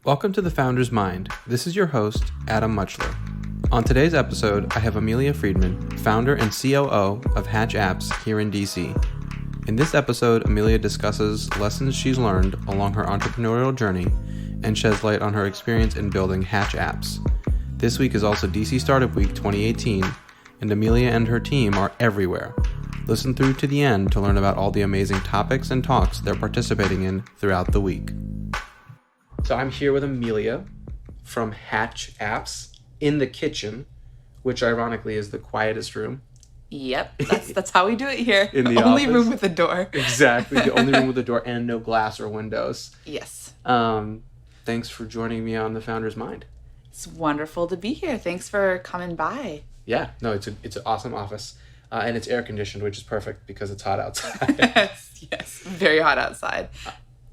Welcome to The Founder's Mind. This is your host, Adam Muchler. On today's episode, I have Amelia Friedman, founder and COO of Hatch Apps here in DC. In this episode, Amelia discusses lessons she's learned along her entrepreneurial journey and sheds light on her experience in building Hatch Apps. This week is also DC Startup Week 2018, and Amelia and her team are everywhere. Listen through to the end to learn about all the amazing topics and talks they're participating in throughout the week. So I'm here with Amelia from Hatch Apps in the kitchen, which ironically is the quietest room. Yep, that's how we do it here. In the only office. room with a door. Exactly, the only room with a door and no glass or windows. Yes. Thanks for joining me on The Founder's Mind. It's wonderful to be here. Thanks for coming by. Yeah, no, it's an awesome office. And it's air conditioned, which is perfect because it's hot outside. yes, very hot outside.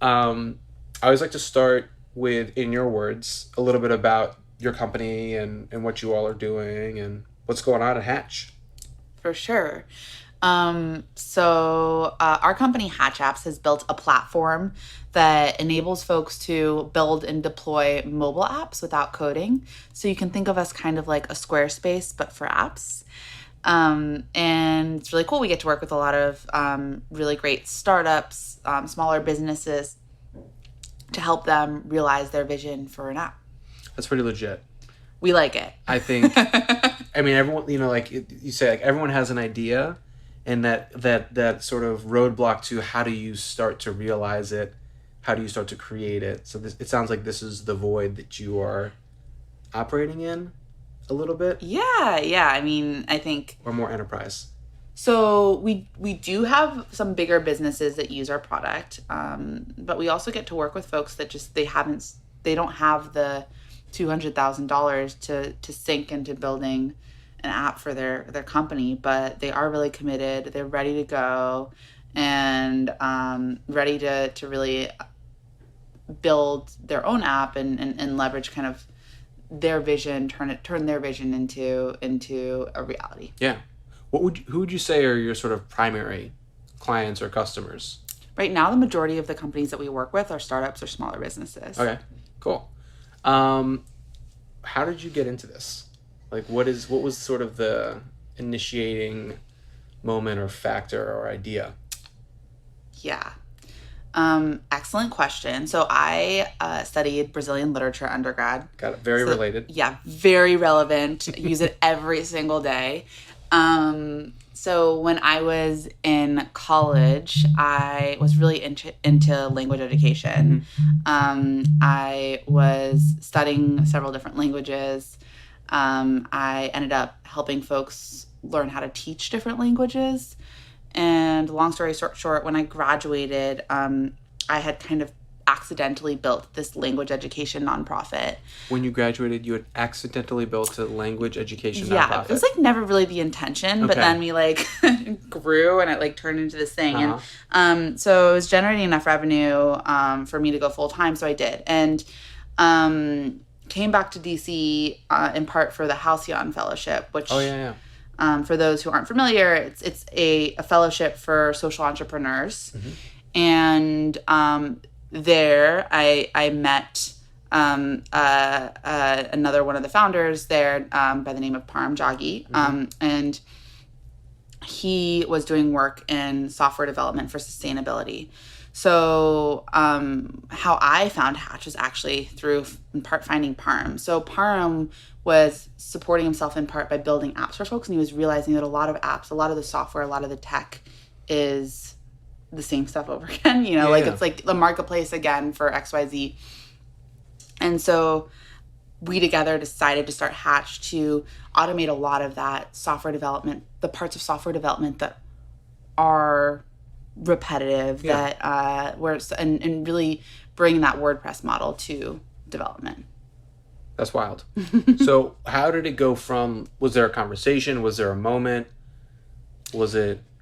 I always like to start with, in your words, a little bit about your company and what you all are doing and what's going on at Hatch. For sure. So our company Hatch Apps has built a platform that enables folks to build and deploy mobile apps without coding. So you can think of us kind of like a Squarespace, but for apps. And it's really cool. We get to work with a lot of really great startups, smaller businesses, to help them realize their vision for an app. That's pretty legit. We like it. I think, I mean, everyone, you say like everyone has an idea, and that sort of roadblock to how do you start to realize it? How do you start to create it? So it sounds like this is the void that you are operating in a little bit. Yeah. I mean, I think. Or more enterprise. So we do have some bigger businesses that use our product, but we also get to work with folks that just they don't have the $200,000 to sink into building an app for their company, but they are really committed. They're ready to go and ready to really build their own app and leverage kind of their vision, turn their vision into a reality. Yeah. Who would you say are your sort of primary clients or customers? Right now, the majority of the companies that we work with are startups or smaller businesses. Okay, cool. How did you get into this? Like, what was sort of the initiating moment or factor or idea? Yeah. Excellent question. So I studied Brazilian literature undergrad. Got it. Very related. Yeah, very relevant. Use it every single day. So when I was in college, I was really into language education. I was studying several different languages. I ended up helping folks learn how to teach different languages. And long story short, when I graduated, I had kind of accidentally built this language education nonprofit. When you graduated, you had accidentally built a language education nonprofit? Yeah, it was like never really the intention, but then we like grew and it like turned into this thing. Uh-huh. And so it was generating enough revenue for me to go full time, so I did. And came back to DC in part for the Halcyon Fellowship, which for those who aren't familiar, it's a fellowship for social entrepreneurs. And there I met another one of the founders there by the name of Param Jaggi. And he was doing work in software development for sustainability. So how I found Hatch was actually through, in part, finding Param. So Param was supporting himself in part by building apps for folks, and he was realizing that a lot of apps, a lot of the software, a lot of the tech is the same stuff over again, it's like the marketplace again for XYZ. And so we together decided to start Hatch to automate a lot of that software development, the parts of software development that are repetitive, and really bring that WordPress model to development. That's wild. So how did it go from, was there a conversation? Was there a moment? What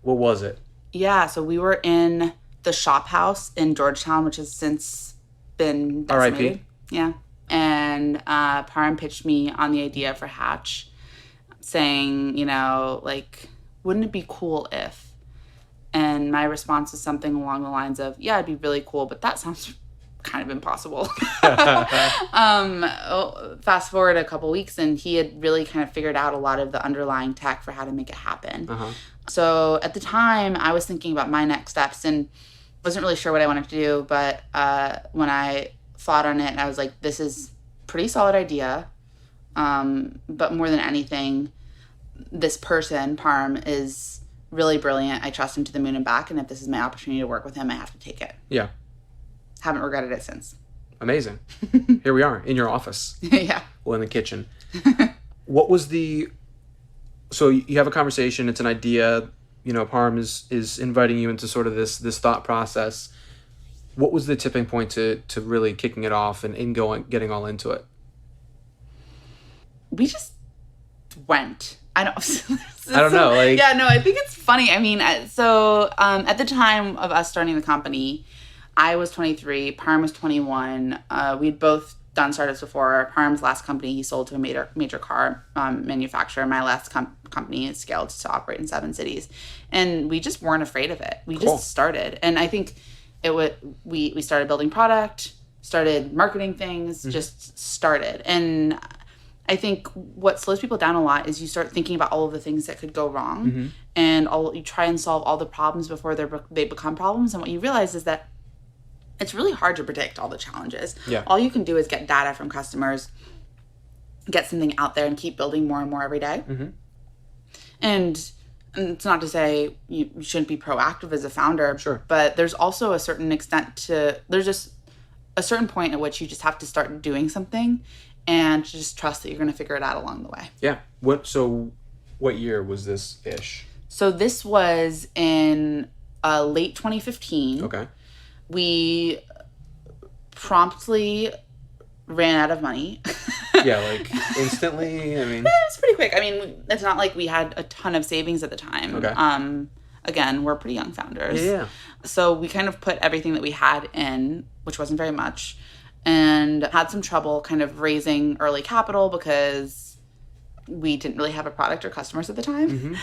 was it? Yeah, so we were in the Shop House in Georgetown, which has since been decimated. R.I.P. Yeah. And Param pitched me on the idea for Hatch, saying, wouldn't it be cool if? And my response was something along the lines of, yeah, it'd be really cool, but that sounds kind of impossible. Fast forward a couple weeks, and he had really kind of figured out a lot of the underlying tech for how to make it happen. So at the time, I was thinking about my next steps and wasn't really sure what I wanted to do. But when I thought on it, I was like, this is a pretty solid idea. But more than anything, this person, Parm, is really brilliant. I trust him to the moon and back. And if this is my opportunity to work with him, I have to take it. Yeah. Haven't regretted it since. Amazing. Here we are in your office. Yeah. Well, in the kitchen. What was so you have a conversation, it's an idea, Parm is inviting you into sort of this thought process. What was the tipping point to really kicking it off and getting all into it? We just went. I don't know. Yeah, no, I think it's funny. I mean, so at the time of us starting the company, I was 23, Parm was 21. We'd both done startups before. Parm's last company he sold to a major car manufacturer. My last company is scaled to operate in 7 cities. And we just weren't afraid of it. We just started. And I think we started building product, started marketing things, just started. And I think what slows people down a lot is you start thinking about all of the things that could go wrong, and you try and solve all the problems before they become problems. And what you realize is that it's really hard to predict all the challenges. Yeah. All you can do is get data from customers, get something out there, and keep building more and more every day. And it's not to say you shouldn't be proactive as a founder, sure, but there's also a certain extent there's just a certain point at which you just have to start doing something and just trust that you're going to figure it out along the way. Yeah. What year was this ish? So this was in late 2015. Okay. We promptly ran out of money. Yeah, like instantly. I mean, it was pretty quick. I mean, it's not like we had a ton of savings at the time. Okay. Again, we're pretty young founders. Yeah. So we kind of put everything that we had in, which wasn't very much, and had some trouble kind of raising early capital because we didn't really have a product or customers at the time.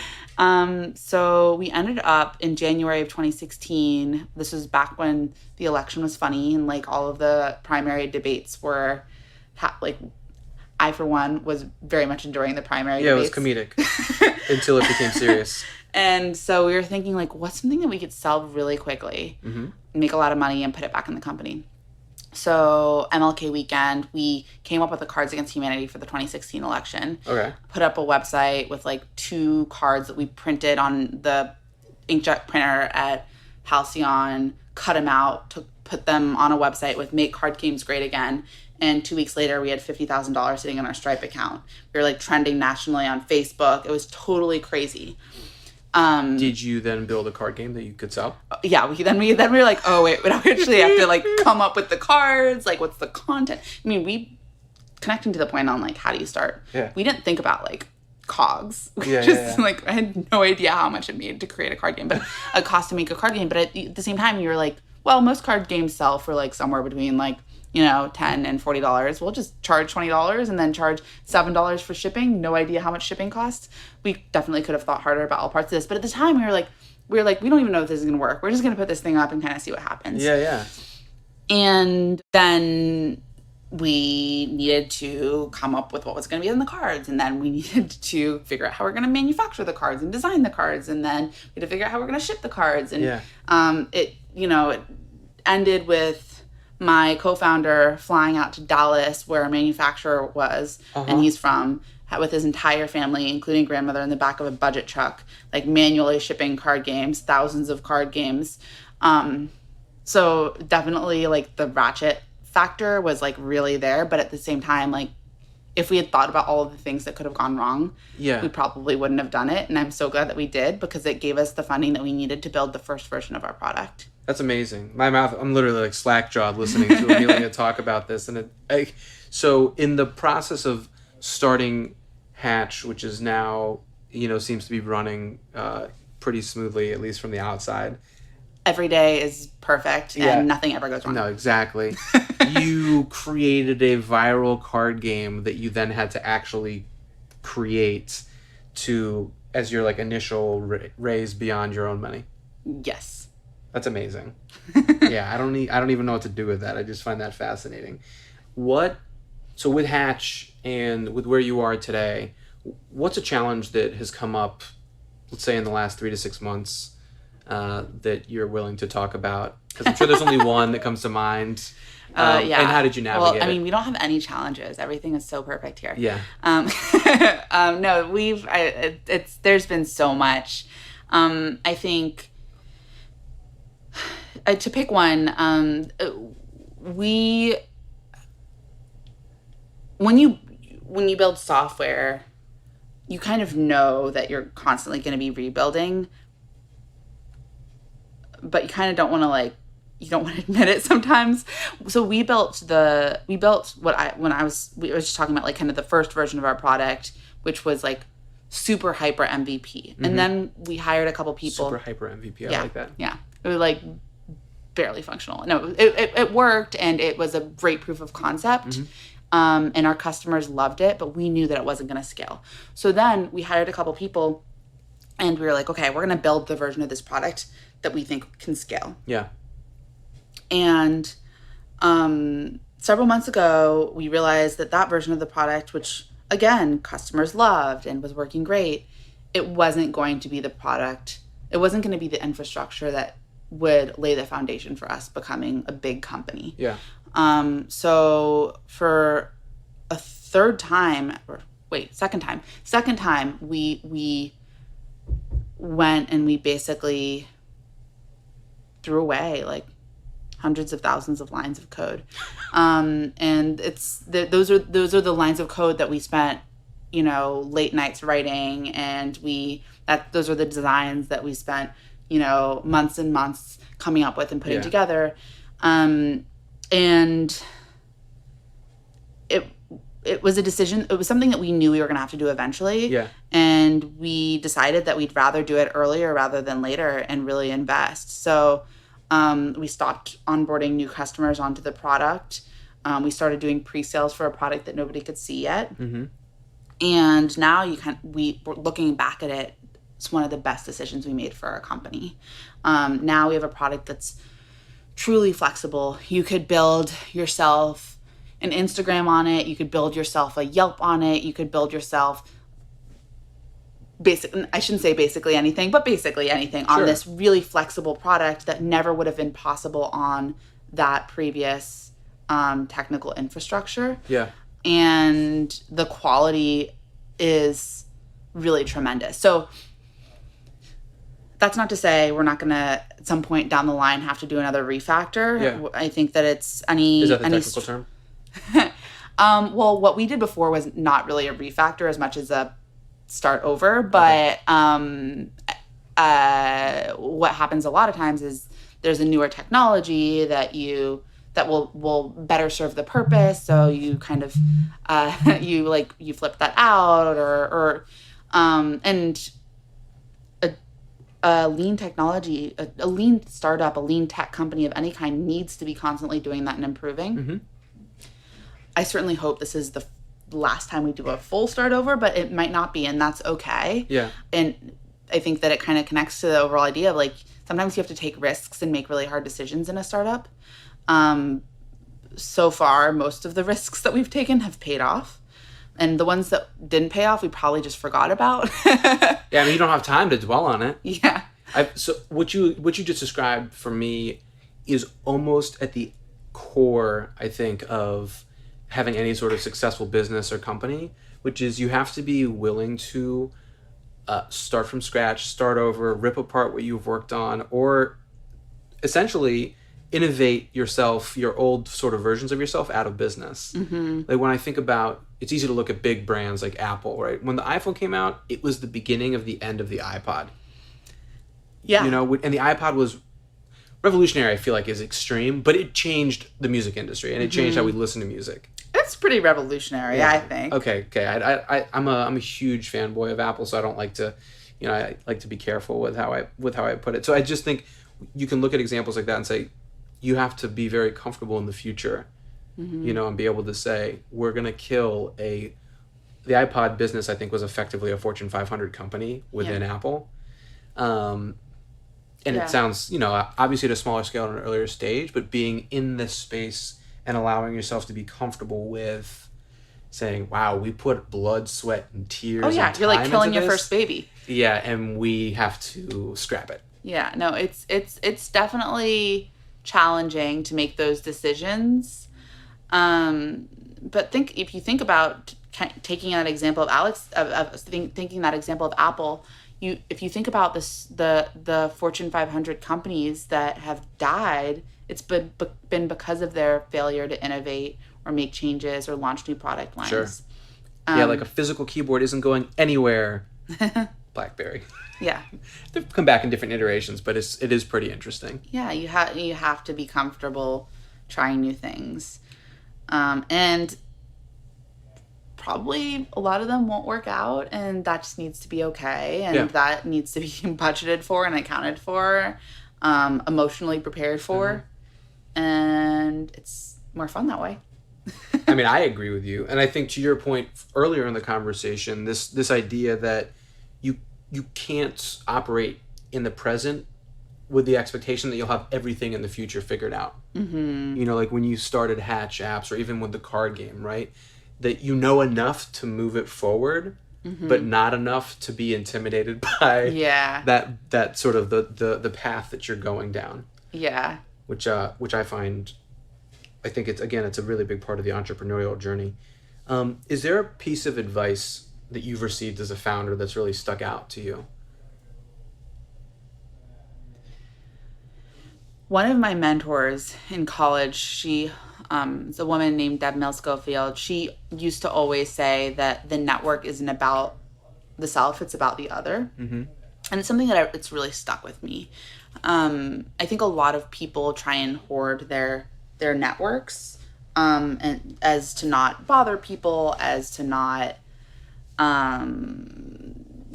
So we ended up in January of 2016. This was back when the election was funny and like all of the primary debates were I, for one, was very much enjoying the primary debates. Yeah, it was comedic until it became serious. And so we were thinking, like, what's something that we could sell really quickly, make a lot of money, and put it back in the company? So MLK weekend, we came up with the Cards Against Humanity for the 2016 election. Okay. Put up a website with like 2 cards that we printed on the inkjet printer at Halcyon, cut them out, put them on a website with Make Card Games Great Again. And 2 weeks later, we had $50,000 sitting in our Stripe account. We were like trending nationally on Facebook. It was totally crazy. Did you then build a card game that you could sell? Yeah, we were like, oh wait, we actually have to like come up with the cards, like what's the content? I mean, we connecting to the point on like how do you start? Yeah. We didn't think about like cogs. Yeah. Like I had no idea how much it made to create a card game, but a cost to make a card game. But at the same time, you were like, well, most card games sell for like somewhere between like $10 and $40. We'll just charge $20 and then charge $7 for shipping. No idea how much shipping costs. We definitely could have thought harder about all parts of this. But at the time, we were like, we don't even know if this is going to work. We're just going to put this thing up and kind of see what happens. Yeah. And then we needed to come up with what was going to be in the cards. And then we needed to figure out how we're going to manufacture the cards and design the cards. And then we had to figure out how we're going to ship the cards. And it ended with my co-founder flying out to Dallas, where a manufacturer was, and he's from, with his entire family, including grandmother, in the back of a budget truck, like manually shipping card games, thousands of card games. So definitely like the ratchet factor was like really there, but at the same time, like if we had thought about all of the things that could have gone wrong, we probably wouldn't have done it. And I'm so glad that we did, because it gave us the funding that we needed to build the first version of our product. That's amazing. I'm literally like slack-jawed listening to Amelia talk about this. And so in the process of starting Hatch, which is now, seems to be running pretty smoothly, at least from the outside. Every day is perfect and nothing ever goes wrong. No, exactly. You created a viral card game that you then had to actually create as your like initial raise beyond your own money. Yes. That's amazing. Yeah, I don't even know what to do with that. I just find that fascinating. So with Hatch and with where you are today, what's a challenge that has come up, let's say in the last 3 to 6 months, that you're willing to talk about? Because I'm sure there's only one that comes to mind. Yeah. And how did you navigate Well, I mean, it? we don't have any challenges. Everything is so perfect here. Yeah. No, there's been so much. I think to pick one, when you build software, you kind of know that you're constantly going to be rebuilding, but you kind of don't want to you don't want to admit it sometimes. So we was just talking about kind of the first version of our product, which was super hyper MVP. And then we hired a couple people. Super hyper MVP. I like that. Yeah. It was barely functional. No, it worked, and it was a great proof of concept. And our customers loved it, but we knew that it wasn't going to scale. So then we hired a couple people, and we were like, okay, we're going to build the version of this product that we think can scale. Yeah. And several months ago, we realized that version of the product, which, again, customers loved and was working great, it wasn't going to be the product. It wasn't going to be the infrastructure that would lay the foundation for us becoming a big company. Yeah. So for a second time, we went and we basically threw away hundreds of thousands of lines of code. And those are the lines of code that we spent, late nights writing, and those are the designs that we spent, months and months coming up with and putting together. And it was a decision. It was something that we knew we were going to have to do eventually. Yeah. And we decided that we'd rather do it earlier rather than later and really invest. So we stopped onboarding new customers onto the product. We started doing pre-sales for a product that nobody could see yet. Mm-hmm. And now looking back at it, it's one of the best decisions we made for our company. Now we have a product that's truly flexible. You could build yourself an Instagram on it. You could build yourself a Yelp on it. You could build yourself I shouldn't say basically anything, but basically anything on this really flexible product that never would have been possible on that previous technical infrastructure. Yeah. And the quality is really tremendous. So that's not to say we're not going to, at some point down the line, have to do another refactor. Yeah. I think that it's any... Is that the technical term? Well, what we did before was not really a refactor as much as a start over. But what happens a lot of times is there's a newer technology that will better serve the purpose. So you kind of, you flip that out and a lean technology, a lean startup, a lean tech company of any kind needs to be constantly doing that and improving. Mm-hmm. I certainly hope this is the last time we do a full start over, but it might not be, and that's okay. Yeah. And I think that it kind of connects to the overall idea of sometimes you have to take risks and make really hard decisions in a startup. So far, most of the risks that we've taken have paid off. And the ones that didn't pay off, we probably just forgot about. Yeah, I mean, you don't have time to dwell on it. Yeah. So what you just described for me is almost at the core, I think, of having any sort of successful business or company, which is you have to be willing to start from scratch, start over, rip apart what you've worked on, or essentially innovate yourself, your old sort of versions of yourself out of business. Mm-hmm. When I think about, it's easy to look at big brands like Apple, right? When the iPhone came out, it was the beginning of the end of the iPod. Yeah. And the iPod was revolutionary, I feel like is extreme, but it changed the music industry and it changed how we listen to music. It's pretty revolutionary, I think. Okay. I'm a huge fanboy of Apple, so I don't like to, I like to be careful with how I put it. So I just think you can look at examples like that and say, you have to be very comfortable in the future, and be able to say, we're going to kill the iPod business, I think, was effectively a Fortune 500 company within Apple. And And it sounds, obviously at a smaller scale at an earlier stage, but being in this space and allowing yourself to be comfortable with saying, wow, we put blood, sweat, and tears. Oh yeah, and time, you're like killing your first baby. Yeah, and we have to scrap it. Yeah, no, it's definitely challenging to make those decisions. But if you think about taking that example of thinking that example of Apple, if you think about the Fortune 500 companies that have died, it's been because of their failure to innovate or make changes or launch new product lines. Sure. Yeah, like a physical keyboard isn't going anywhere. BlackBerry. Yeah. They've come back in different iterations, but it is pretty interesting. Yeah, you have to be comfortable trying new things. And probably a lot of them won't work out, and that just needs to be okay, and that needs to be budgeted for and accounted for, emotionally prepared for, and it's more fun that way. I mean, I agree with you, and I think to your point earlier in the conversation, this idea that you can't operate in the present with the expectation that you'll have everything in the future figured out. Mm-hmm. Like when you started Hatch Apps, or even with the card game, right? That you know enough to move it forward, but not enough to be intimidated by that sort of the path that you're going down. Yeah. Which I find, I think it's a really big part of the entrepreneurial journey. Is there a piece of advice that you've received as a founder that's really stuck out to you? One of my mentors in college, she is a woman named Deb Mill-Schofield. She used to always say that the network isn't about the self, it's about the other. Mm-hmm. And it's something that it's really stuck with me. I think a lot of people try and hoard their networks, and as to not bother people, as to not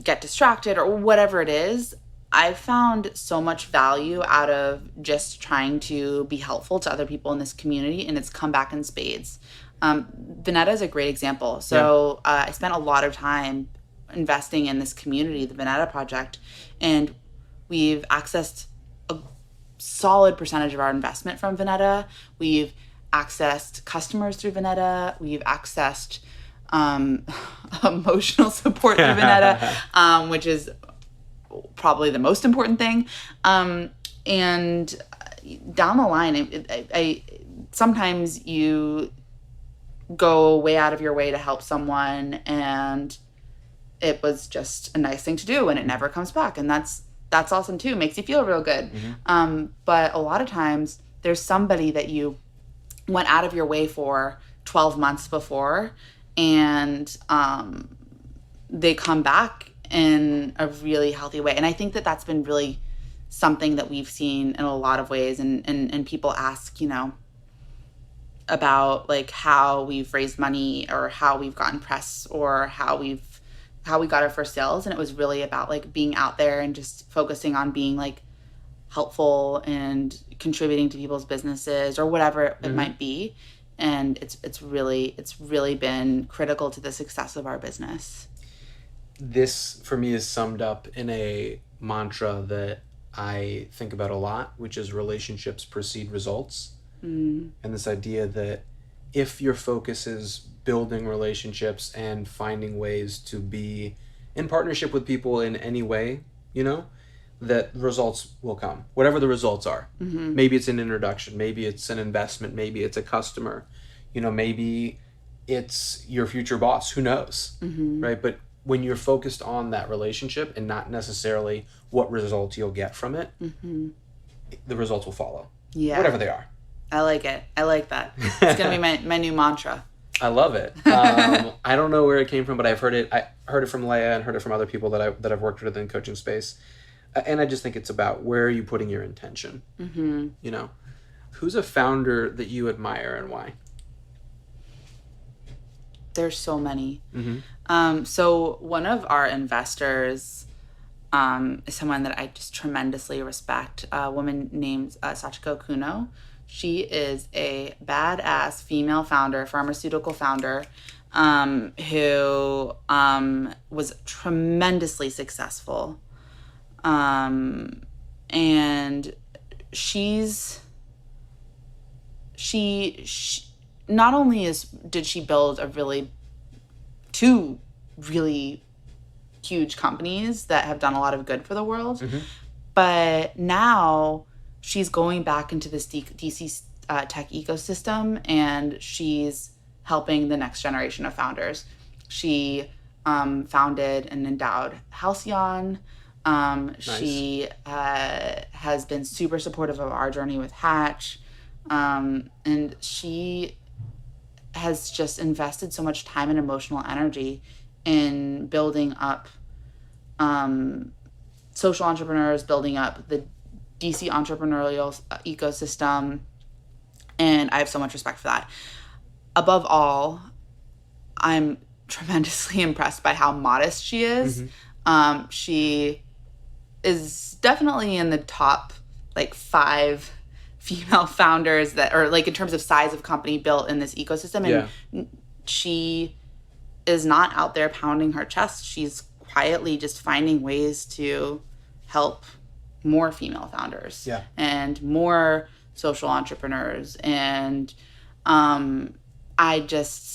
get distracted or whatever it is. I've found so much value out of just trying to be helpful to other people in this community, and it's come back in spades. Vinetta is a great example. So I spent a lot of time investing in this community, the Vinetta Project, and we've accessed a solid percentage of our investment from Vinetta. We've accessed customers through Vinetta. We've accessed emotional support through Vinetta, which is probably the most important thing. And down the line, I sometimes you go way out of your way to help someone, and it was just a nice thing to do, and it never comes back, and that's awesome too. It makes you feel real good. Mm-hmm. But a lot of times there's somebody that you went out of your way for 12 months before, and they come back in a really healthy way. And I think that that's been really something that we've seen in a lot of ways. And people ask, about like how we've raised money or how we've gotten press or how we got our first sales. And it was really about like being out there and just focusing on being like helpful and contributing to people's businesses or whatever it might be. And it's really been critical to the success of our business. This, for me, is summed up in a mantra that I think about a lot, which is relationships precede results. And this idea that if your focus is building relationships and finding ways to be in partnership with people in any way, that results will come, whatever the results are. Mm-hmm. Maybe it's an introduction, maybe it's an investment, maybe it's a customer, maybe it's your future boss, who knows, right? But when you're focused on that relationship and not necessarily what results you'll get from it, the results will follow. Yeah. Whatever they are. I like it. I like that. It's going to be my new mantra. I love it. I don't know where it came from, but I've heard it. I heard it from Leia and heard it from other people that I've worked with in the coaching space. And I just think it's about where are you putting your intention? Mm-hmm. Who's a founder that you admire and why? There's so many. Mm-hmm. So one of our investors is someone that I just tremendously respect, a woman named Sachiko Kuno. She is a badass female founder, pharmaceutical founder, who was tremendously successful. And she not only did she build two really huge companies that have done a lot of good for the world, but now she's going back into this DC tech ecosystem, and she's helping the next generation of founders. She founded and endowed Halcyon. Nice. She has been super supportive of our journey with Hatch. And she has just invested so much time and emotional energy in building up social entrepreneurs, building up the DC entrepreneurial ecosystem. And I have so much respect for that. Above all, I'm tremendously impressed by how modest she is. She is definitely in the top 5 female founders that are in terms of size of company built in this ecosystem. And she is not out there pounding her chest. She's quietly just finding ways to help more female founders and more social entrepreneurs. And I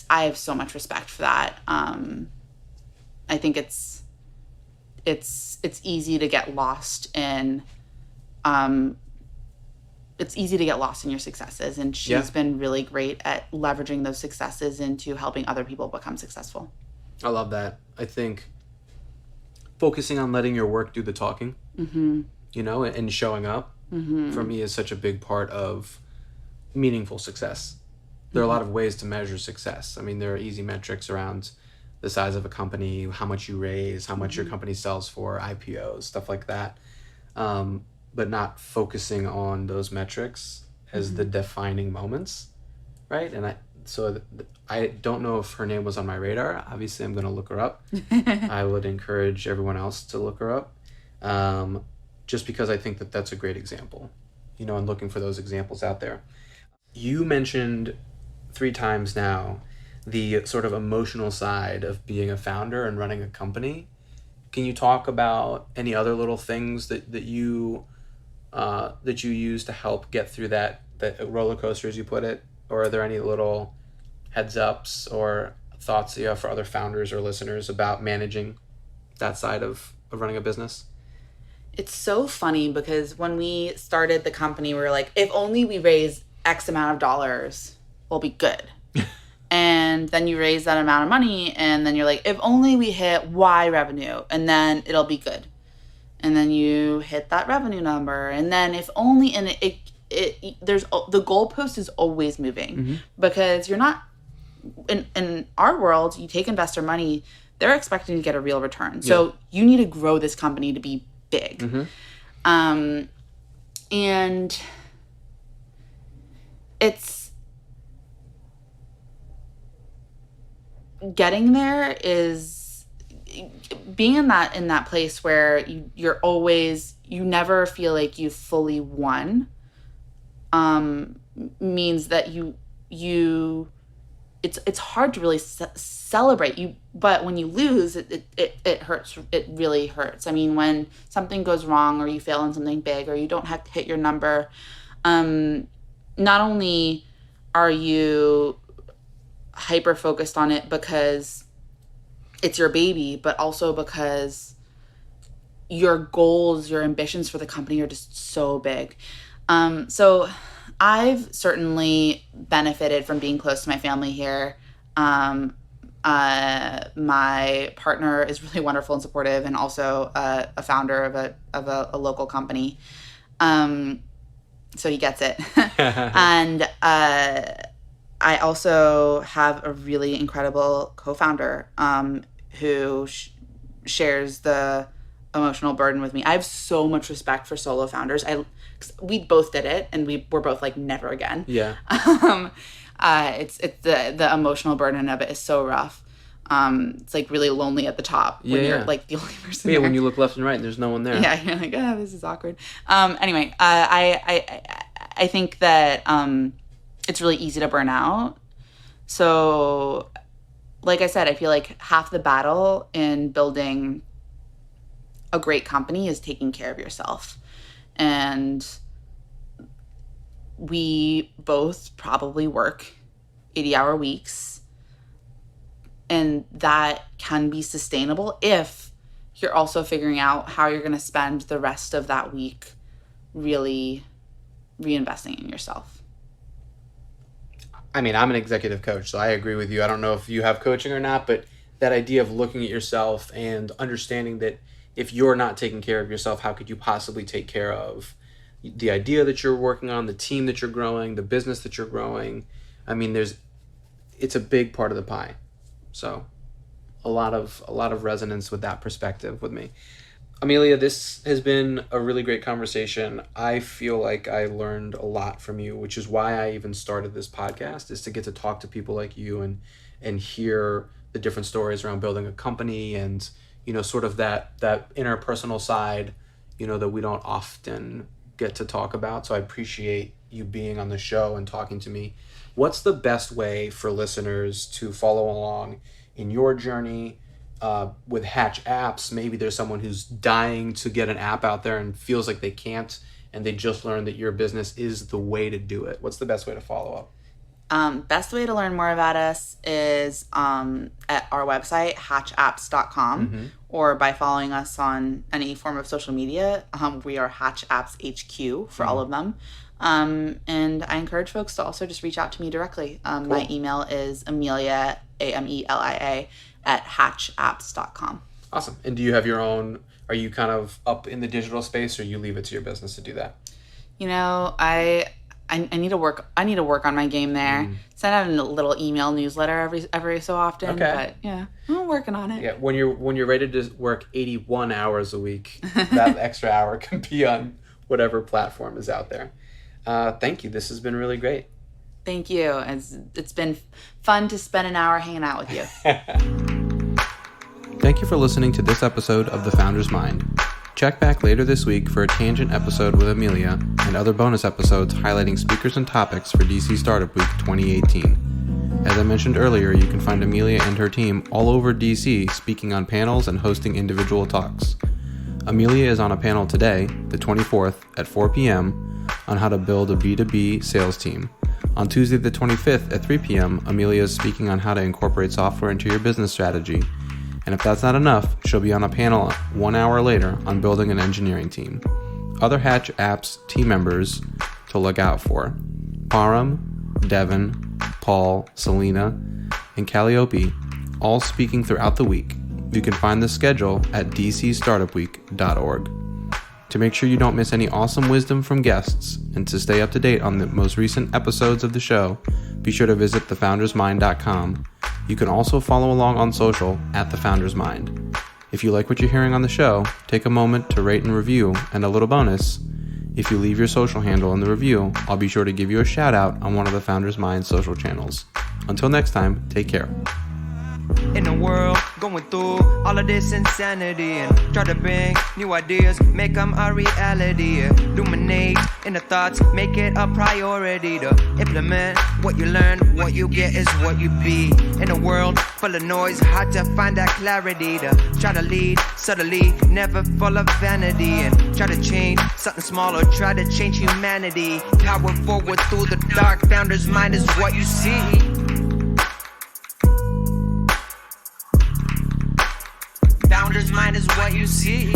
have so much respect for that. I think it's easy to get lost in your successes, and she's been really great at leveraging those successes into helping other people become successful. I love that. I think focusing on letting your work do the talking, and showing up, for me is such a big part of meaningful success. There are a lot of ways to measure success. I mean, there are easy metrics around the size of a company, how much you raise, how much your company sells for, IPOs, stuff like that. But not focusing on those metrics as the defining moments, right? And I don't know if her name was on my radar. Obviously, I'm going to look her up. I would encourage everyone else to look her up, just because I think that that's a great example, and looking for those examples out there. You mentioned 3 times now the sort of emotional side of being a founder and running a company. Can you talk about any other little things that you use to help get through that roller coaster, as you put it? Or are there any little heads ups or thoughts that you have for other founders or listeners about managing that side of running a business? It's so funny because when we started the company, we were like, if only we raise X amount of dollars, we'll be good. And then you raise that amount of money, and then you're like, if only we hit Y revenue, and then it'll be good. And then you hit that revenue number, and then if only, and there's the goalpost is always moving, because you're not in our world. You take investor money, they're expecting to get a real return. So you need to grow this company to be big. And it's getting there is being in that place where you never feel like you've fully won, means that it's hard to really celebrate you, but when you lose, it hurts. It really hurts. I mean, when something goes wrong, or you fail in something big, or you don't have to hit your number, not only are you hyper focused on it because it's your baby, but also because your goals, your ambitions for the company are just so big. So I've certainly benefited from being close to my family here. My partner is really wonderful and supportive, and also a founder of a local company. So he gets it. And I also have a really incredible co-founder who shares the emotional burden with me. I have so much respect for solo founders. We both did it, and we're both like, never again. Yeah. It's the emotional burden of it is so rough. It's like really lonely at the top when you're like the only person there. When you look left and right and there's no one there. Yeah, you're like, this is awkward. Anyway, I think that it's really easy to burn out. So, like I said, I feel like half the battle in building a great company is taking care of yourself. And we both probably work 80-hour weeks. And that can be sustainable if you're also figuring out how you're going to spend the rest of that week really reinvesting in yourself. I mean, I'm an executive coach, so I agree with you. I don't know if you have coaching or not, but that idea of looking at yourself and understanding that if you're not taking care of yourself, how could you possibly take care of the idea that you're working on, the team that you're growing, the business that you're growing? I mean, it's a big part of the pie. So a lot of resonance with that perspective with me. Amelia, this has been a really great conversation. I feel like I learned a lot from you, which is why I even started this podcast, is to get to talk to people like you and hear the different stories around building a company and, sort of that interpersonal side, that we don't often get to talk about. So I appreciate you being on the show and talking to me. What's the best way for listeners to follow along in your journey with Hatch Apps? Maybe there's someone who's dying to get an app out there and feels like they can't, and they just learned that your business is the way to do it. What's the best way to follow up? Best way to learn more about us is at our website, hatchapps.com, or by following us on any form of social media. We are Hatch Apps HQ for all of them. And I encourage folks to also just reach out to me directly. Cool. My email is Amelia, Amelia, at hatchapps.com. Awesome. And do you have your own, are you kind of up in the digital space, or you leave it to your business to do that? I need to work on my game there. Send out a little email newsletter every so often. Okay. But yeah, I'm working on it. Yeah, when you're ready to work 81 hours a week, that extra hour can be on whatever platform is out there. Thank you. This has been really great. Thank you. It's been fun to spend an hour hanging out with you. Thank you for listening to this episode of The Founder's Mind. Check back later this week for a tangent episode with Amelia and other bonus episodes highlighting speakers and topics for DC Startup Week 2018. As I mentioned earlier, you can find Amelia and her team all over DC speaking on panels and hosting individual talks. Amelia is on a panel today, the 24th, at 4 p.m. on how to build a B2B sales team. On Tuesday the 25th at 3 p.m., Amelia is speaking on how to incorporate software into your business strategy. And if that's not enough, she'll be on a panel 1 hour later on building an engineering team. Other Hatch Apps team members to look out for: Param, Devin, Paul, Selena, and Calliope, all speaking throughout the week. You can find the schedule at dcstartupweek.org. To make sure you don't miss any awesome wisdom from guests and to stay up to date on the most recent episodes of the show, be sure to visit thefoundersmind.com. You can also follow along on social at The Founder's Mind. If you like what you're hearing on the show, take a moment to rate and review, and a little bonus, if you leave your social handle in the review, I'll be sure to give you a shout out on one of The Founder's Mind social channels. Until next time, take care. In the world, going through all of this insanity, and try to bring new ideas, make them a reality. Illuminate in the thoughts, make it a priority to implement what you learn. What you get is what you be. In a world full of noise, hard to find that clarity to try to lead subtly, never full of vanity, and try to change something small or try to change humanity. Power forward through the dark, founder's mind is what you see. Founder's mind is what you see.